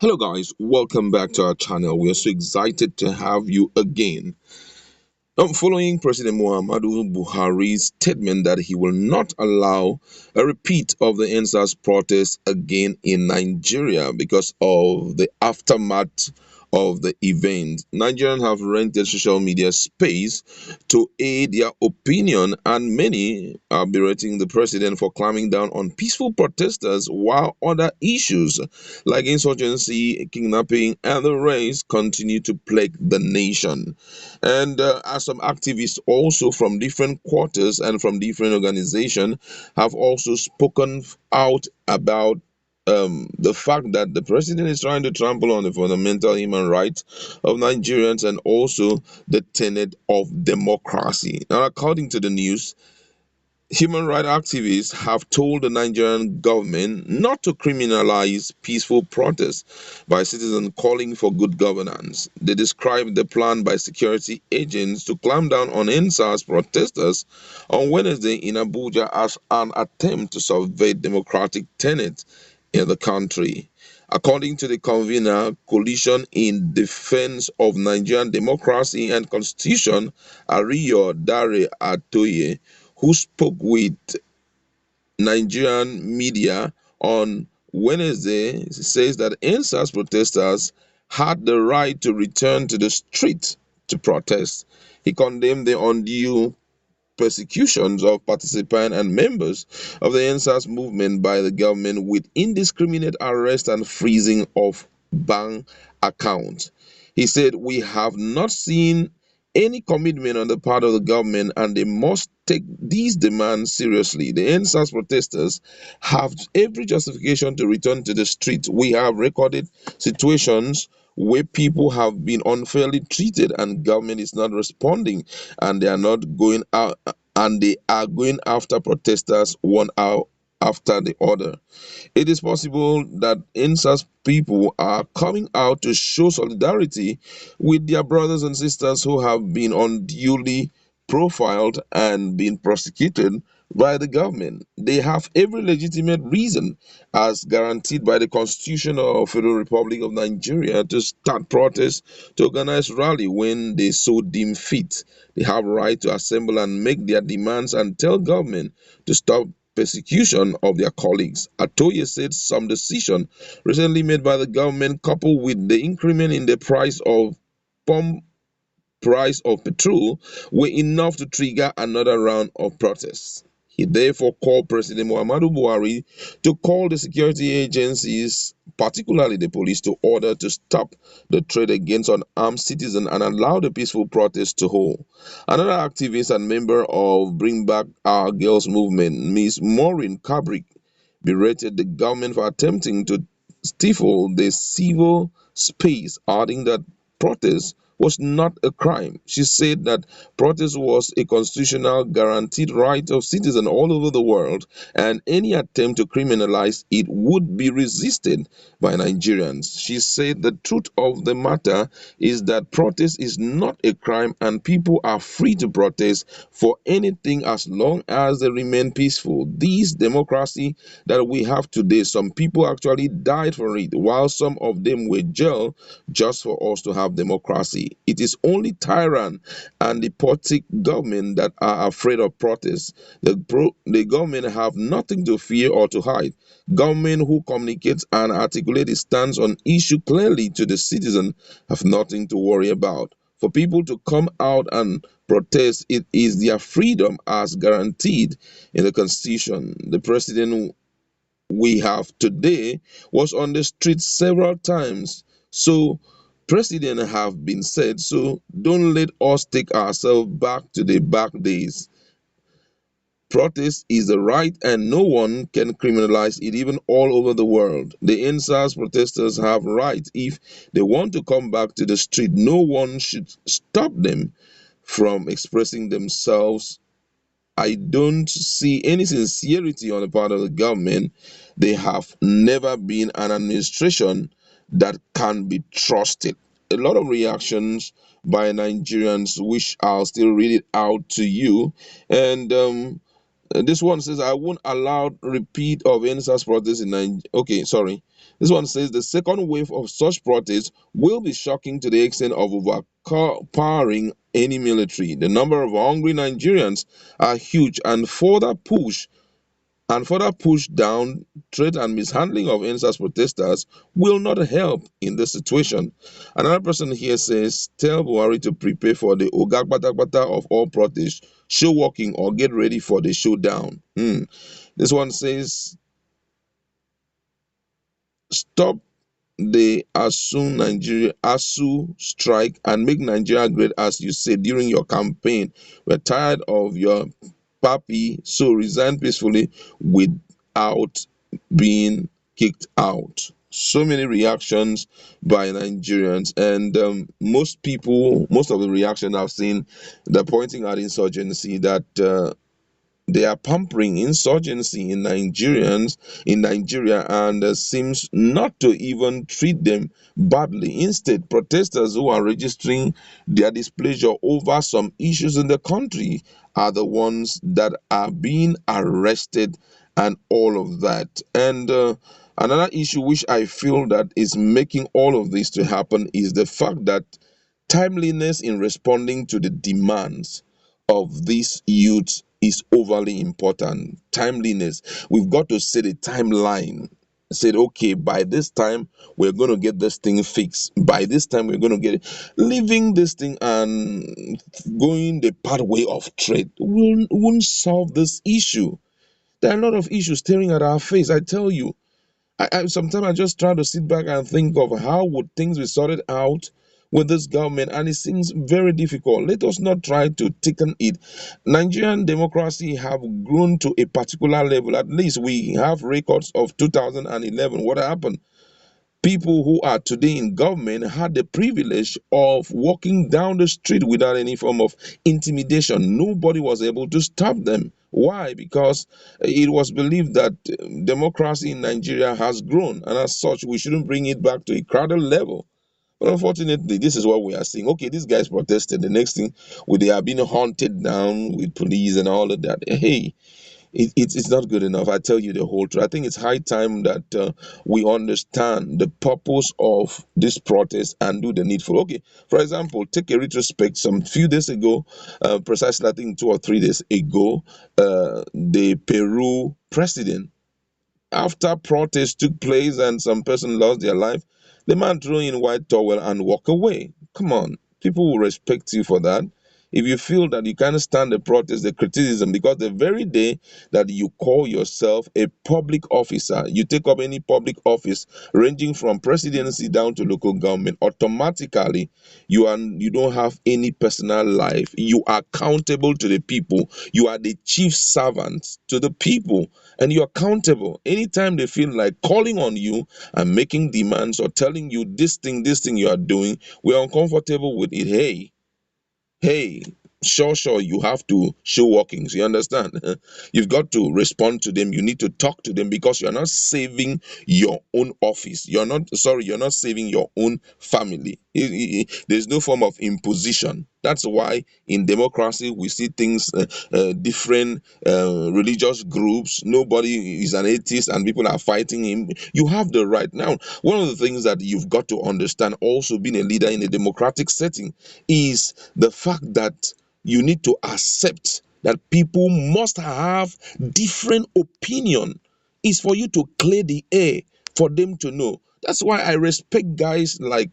Hello guys, welcome back to our channel. We are so excited to have you again. Following President Muhammadu Buhari's statement that he will not allow a repeat of the NSAS protest again in Nigeria because of the aftermath of the event, Nigerians have rented social media space to aid their opinion, and many are berating the president for clamping down on peaceful protesters, while other issues like insurgency, kidnapping, and the raids continue to plague the nation. And as some activists also from different quarters and from different organizations have also spoken out about the fact that the president is trying to trample on the fundamental human rights of Nigerians and also the tenet of democracy. Now, according to the news, human rights activists have told the Nigerian government not to criminalize peaceful protests by citizens calling for good governance. They described the plan by security agents to clamp down on NSAS protesters on Wednesday in Abuja as an attempt to subvert democratic tenets in the country. According to the convener, Coalition in Defense of Nigerian Democracy and Constitution, Ariyo Dare Atoye, who spoke with Nigerian media on Wednesday, says that NSAS protesters had the right to return to the street to protest. He condemned the undue persecutions of participants and members of the NSAS movement by the government with indiscriminate arrest and freezing of bank accounts. He said, "We have not seen any commitment on the part of the government, and they must take these demands seriously. The NSAS protesters have every justification to return to the street. We have recorded situations where people have been unfairly treated and government is not responding, and they are not going out, and they are going after protesters one hour after the other. It is possible that NSAS people are coming out to show solidarity with their brothers and sisters who have been unduly profiled and been prosecuted by the government. They have every legitimate reason, as guaranteed by the Constitution of Federal Republic of Nigeria, to start protests, to organize rally when they so deem fit. They have right to assemble and make their demands and tell government to stop persecution of their colleagues." Atoye said some decision recently made by the government, coupled with the increment in the pump price of petrol, were enough to trigger another round of protests. He therefore called President Muhammadu Buhari to call the security agencies, particularly the police, to order to stop the trade against unarmed citizens and allow the peaceful protest to hold. Another activist and member of Bring Back Our Girls movement, Ms. Maureen Kabrick, berated the government for attempting to stifle the civil space, adding that protest was not a crime. She said that protest was a constitutional guaranteed right of citizens all over the world, and any attempt to criminalize it would be resisted by Nigerians. She said the truth of the matter is that protest is not a crime and people are free to protest for anything as long as they remain peaceful. This democracy that we have today, some people actually died for it, while some of them were jailed just for us to have democracy. It is only tyrant and the politic government that are afraid of protests. The government have nothing to fear or to hide. Government who communicates and articulate its stance on issue clearly to the citizen have nothing to worry about. For people to come out and protest, it is their freedom as guaranteed in the Constitution. The president we have today was on the street several times. So president have been said, so don't let us take ourselves back to the back days. Protest is a right and no one can criminalize it, even all over the world. The NSAS protesters have rights. If they want to come back to the street, no one should stop them from expressing themselves. I don't see any sincerity on the part of the government. They have never been an administration that can be trusted. A lot of reactions by Nigerians, which I'll still read it out to you. And This one says, I won't allow repeat of any such protest in Nigeria. Okay, sorry. This one says the second wave of such protests will be shocking to the extent of overpowering any military. The number of hungry Nigerians are huge and further push down threat and mishandling of NSAS protesters will not help in this situation. Another person here says, tell Buhari to prepare for the Ogagbatabata of all protests, show walking or get ready for the showdown. This one says, stop the ASU strike and make Nigeria great as you said during your campaign. We're tired of your pappy, so resign peacefully without being kicked out. So many reactions by Nigerians, and most of the reaction I've seen, they're pointing at insurgency, that they are pampering insurgency in Nigeria, and seems not to even treat them badly. Instead, protesters who are registering their displeasure over some issues in the country are the ones that are being arrested and all of that. And another issue which I feel that is making all of this to happen is the fact that timeliness in responding to the demands of these youths is overly important. Timeliness. We've got to set a timeline. Said, okay, by this time we're going to get this thing fixed. By this time we're going to get it. Leaving this thing and going the pathway of trade won't solve this issue. There are a lot of issues staring at our face. I tell you, I sometimes I just try to sit back and think of how would things be sorted out with this government, and it seems very difficult. Let us not try to thicken it. Nigerian democracy have grown to a particular level. At least we have records of 2011. What happened? People who are today in government had the privilege of walking down the street without any form of intimidation. Nobody was able to stop them. Why? Because it was believed that democracy in Nigeria has grown, and as such, we shouldn't bring it back to a crowded level. But unfortunately, this is what we are seeing. Okay, these guys protested. The next thing, they are being hunted down with police and all of that. Hey, it's not good enough. I tell you the whole truth. I think it's high time that we understand the purpose of this protest and do the needful. Okay, for example, take a retrospect. Some few days ago, precisely I think 2 or 3 days ago, the Peru president, after protests took place and some person lost their life, the man threw in white towel and walk away. Come on, people will respect you for that. If you feel that you can't stand the protest, the criticism, because the very day that you call yourself a public officer, you take up any public office ranging from presidency down to local government, automatically you don't have any personal life. You are accountable to the people. You are the chief servant to the people, and you're accountable. Anytime they feel like calling on you and making demands or telling you this thing you are doing, we're uncomfortable with it. Hey, sure, you have to show workings. You understand? You've got to respond to them. You need to talk to them, because you're not saving your own office. You're not saving your own family. There's no form of imposition. That's why in democracy we see things, different religious groups. Nobody is an atheist and people are fighting him. You have the right. Now, one of the things that you've got to understand, also being a leader in a democratic setting, is the fact that you need to accept that people must have different opinion. Is for you to clear the air for them to know. That's why I respect guys like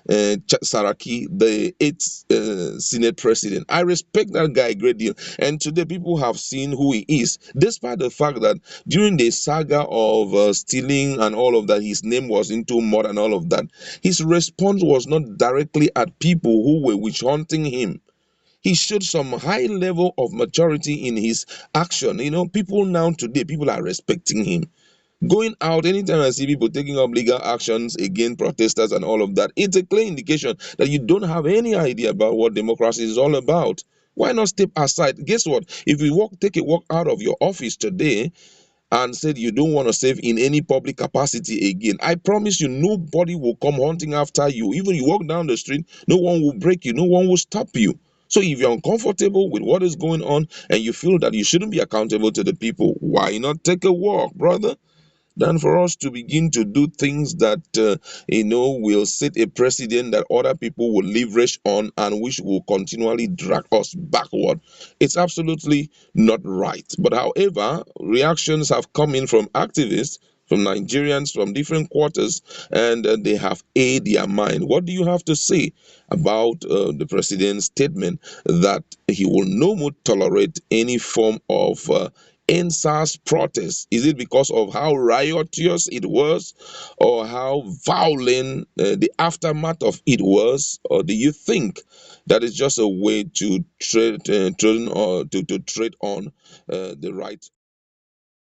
Saraki, the eighth Senate president. I respect that guy a great deal. And today people have seen who he is, despite the fact that during the saga of stealing and all of that, his name was into mud and all of that. His response was not directly at people who were witch hunting him. He showed some high level of maturity in his action. People now today, people are respecting him. Going out, anytime I see people taking up legal actions against protesters and all of that, it's a clear indication that you don't have any idea about what democracy is all about. Why not step aside? Guess what? If you take a walk out of your office today and said you don't want to serve in any public capacity again, I promise you, nobody will come hunting after you. Even you walk down the street, no one will break you, no one will stop you. So if you're uncomfortable with what is going on and you feel that you shouldn't be accountable to the people, why not take a walk, brother? Than for us to begin to do things that will set a precedent that other people will leverage on and which will continually drag us backward. It's absolutely not right. But however, reactions have come in from activists, from Nigerians, from different quarters, and they have aid their mind. What do you have to say about the president's statement that he will no more tolerate any form of NSAS protest? Is it because of how riotous it was, or how violent the aftermath of it was, or do you think that is just a way to trade on the right